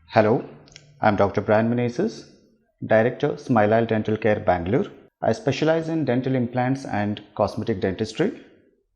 Hello, I'm Dr. Bryan D Menezes, Director, Smile Dental Care, Bengaluru. I specialize in dental implants and cosmetic dentistry.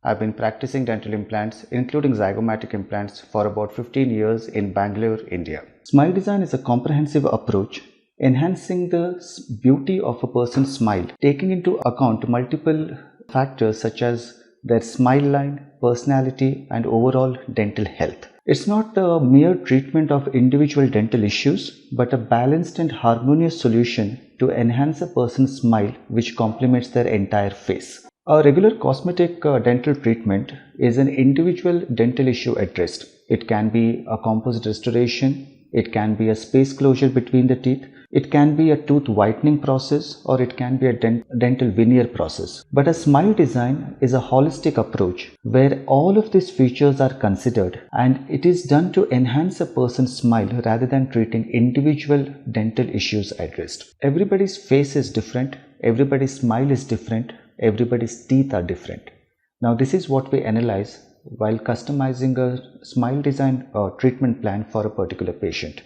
I've been practicing dental implants, including zygomatic implants, for about 15 years in Bengaluru, India. Smile design is a comprehensive approach enhancing the beauty of a person's smile, taking into account multiple factors such as their smile line, personality, and overall dental health. It's not a mere treatment of individual dental issues, but a balanced and harmonious solution to enhance a person's smile which complements their entire face. A regular cosmetic dental treatment is an individual dental issue addressed. It can be a composite restoration, it can be a space closure between the teeth, it can be a tooth whitening process, or it can be a dental veneer process. But a smile design is a holistic approach where all of these features are considered, and it is done to enhance a person's smile rather than treating individual dental issues addressed. Everybody's face is different, everybody's smile is different, everybody's teeth are different. Now this is what we analyze while customizing a smile design treatment plan for a particular patient.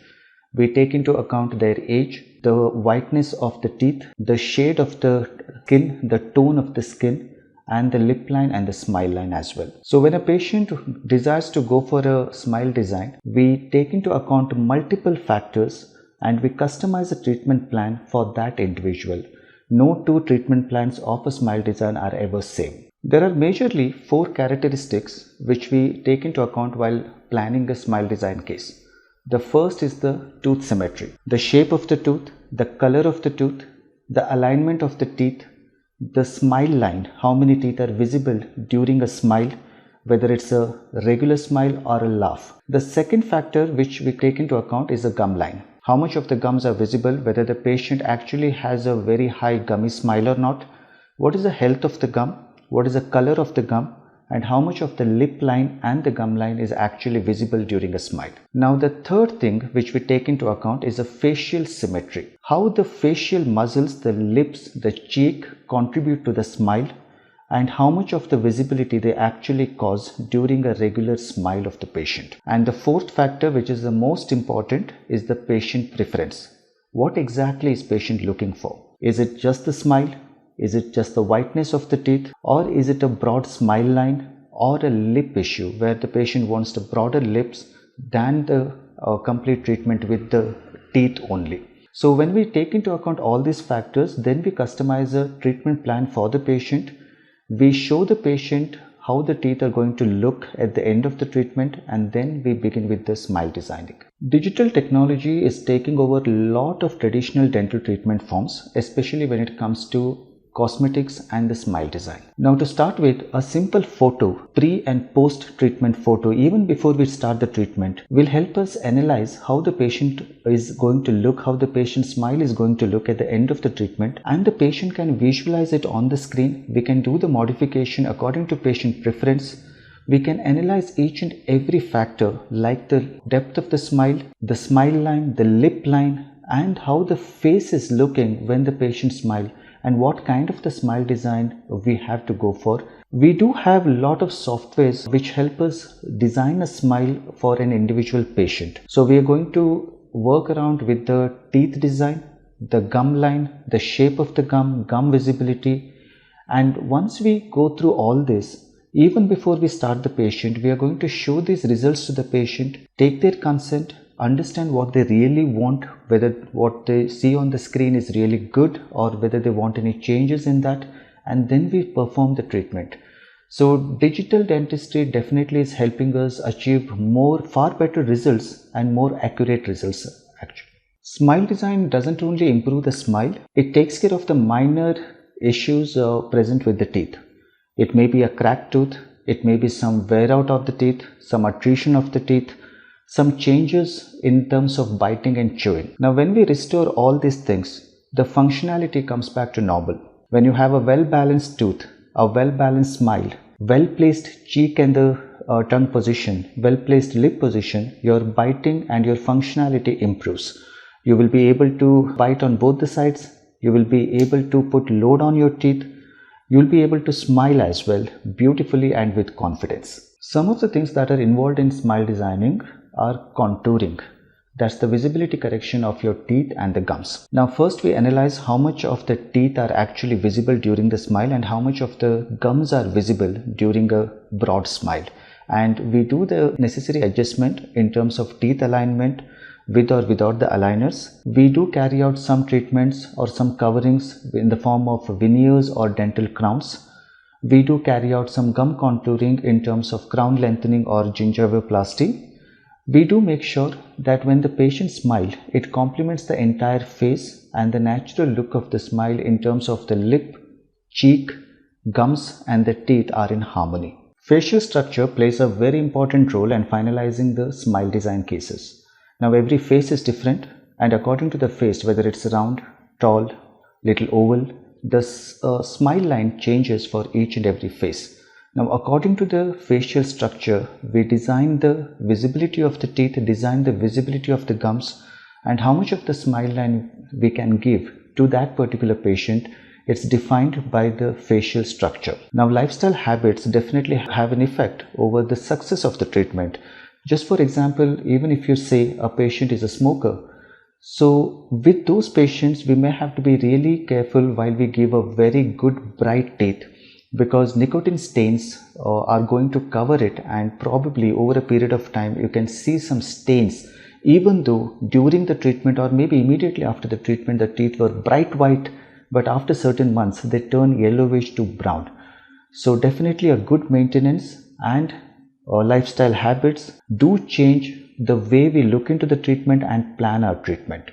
We take into account their age, the whiteness of the teeth, the shade of the skin, the tone of the skin, and the lip line and the smile line as well. So when a patient desires to go for a smile design, we take into account multiple factors and we customize a treatment plan for that individual. No two treatment plans of a smile design are ever same. There are majorly 4 characteristics which we take into account while planning a smile design case. The first is the tooth symmetry, the shape of the tooth, the color of the tooth, the alignment of the teeth, the smile line, how many teeth are visible during a smile, whether it's a regular smile or a laugh. The second factor which we take into account is the gum line. How much of the gums are visible, whether the patient actually has a very high gummy smile or not, what is the health of the gum, what is the color of the gum, and how much of the lip line and the gum line is actually visible during a smile. Now the third thing which we take into account is the facial symmetry. How the facial muscles, the lips, the cheek contribute to the smile, and how much of the visibility they actually cause during a regular smile of the patient. And the fourth factor, which is the most important, is the patient preference. What exactly is patient looking for? Is it just the smile? Is it just the whiteness of the teeth, or is it a broad smile line or a lip issue where the patient wants the broader lips than the complete treatment with the teeth only? So when we take into account all these factors, then we customize a treatment plan for the patient. We show the patient how the teeth are going to look at the end of the treatment, and then we begin with the smile designing. Digital technology is taking over a lot of traditional dental treatment forms, especially when it comes to cosmetics and the smile design. Now to start with, a simple photo, pre and post treatment photo, even before we start the treatment, will help us analyze how the patient is going to look, how the patient's smile is going to look at the end of the treatment, and the patient can visualize it on the screen. We can do the modification according to patient preference. We can analyze each and every factor like the depth of the smile line, the lip line, and how the face is looking when the patient smiles, and what kind of the smile design we have to go for. We do have a lot of softwares which help us design a smile for an individual patient. So we are going to work around with the teeth design, the gum line, the shape of the gum visibility. And once we go through all this, even before we start the patient, we are going to show these results to the patient, take their consent, understand what they really want, whether what they see on the screen is really good or whether they want any changes in that, and then we perform the treatment. So digital dentistry definitely is helping us achieve far better results and more accurate results actually. Smile design doesn't only improve the smile, it takes care of the minor issues present with the teeth. It may be a cracked tooth, it may be some wear out of the teeth, some attrition of the teeth, some changes in terms of biting and chewing. Now when we restore all these things, the functionality comes back to normal. When you have a well-balanced tooth, a well-balanced smile, well-placed cheek and the tongue position, well-placed lip position, your biting and your functionality improves. You will be able to bite on both the sides, you will be able to put load on your teeth, you will be able to smile as well beautifully and with confidence. Some of the things that are involved in smile designing are contouring. That's the visibility correction of your teeth and the gums. Now first we analyze how much of the teeth are actually visible during the smile and how much of the gums are visible during a broad smile. And we do the necessary adjustment in terms of teeth alignment with or without the aligners. We do carry out some treatments or some coverings in the form of veneers or dental crowns. We do carry out some gum contouring in terms of crown lengthening or gingivoplasty. We do make sure that when the patient smiles, it complements the entire face and the natural look of the smile in terms of the lip, cheek, gums and the teeth are in harmony. Facial structure plays a very important role in finalizing the smile design cases. Now every face is different, and according to the face, whether it's round, tall, little oval, the smile line changes for each and every face. Now according to the facial structure, we design the visibility of the teeth, design the visibility of the gums, and how much of the smile line we can give to that particular patient. It's defined by the facial structure. Now lifestyle habits definitely have an effect over the success of the treatment. Just for example, even if you say a patient is a smoker, so with those patients we may have to be really careful while we give a very good bright teeth, because nicotine stains are going to cover it, and probably over a period of time you can see some stains, even though during the treatment or maybe immediately after the treatment the teeth were bright white, but after certain months they turn yellowish to brown. So definitely a good maintenance and lifestyle habits do change the way we look into the treatment and plan our treatment.